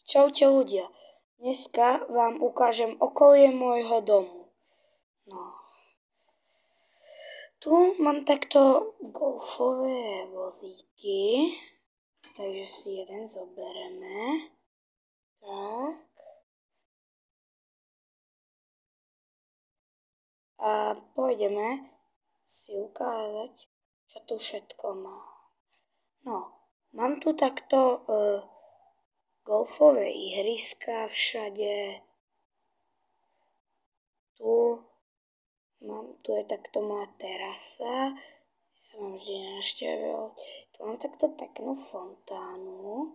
Čaute ľudia, dneska vám ukážem okolie môjho domu. No. Tu mám takto golfové vozíky, takže si jeden zobereme. Tak. A pôjdeme si ukázať, čo tu všetko má. No, mám tu takto golfové ihriska všade. Tu je takto moja terasa. Ja mám vždy návštevu. Tu mám takto peknú fontánu.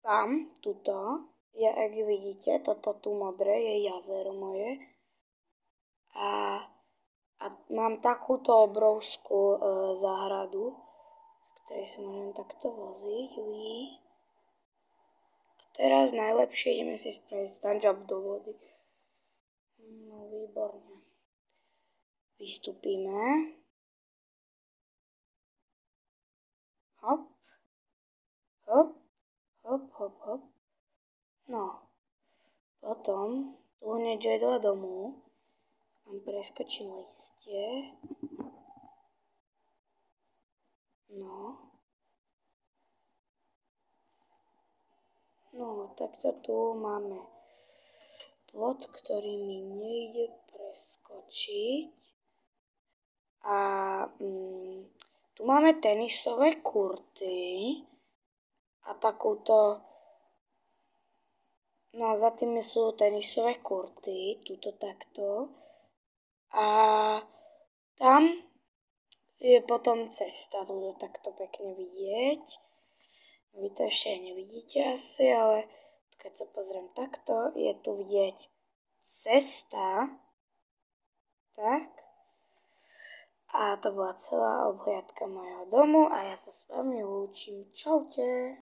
Tam, tuto, ak vidíte, toto tu modré je jazero moje. A mám takúto obrovskú záhradu, z ktorej sa môžem takto voziť. A teraz najlepšie ideme si spraviť stand-up do vody. No, výborne. Vystúpime. Hop. Hop. Hop, hop, hop. No. Potom, tu hneď vedľa domu, preskočím listie. No. No, takto tu máme plot, ktorý mi nejde preskočiť. A tu máme tenisové kurty a takúto, no za tým sú tenisové kurty, tuto takto. A tam je potom cesta, tuto takto pekne vidieť. Vy to ešte nevidíte asi, ale keď sa pozriem takto, je tu vidieť cesta. Tak. A to bola celá obhliadka mojho domu a ja sa s vami lúčim. Čaute.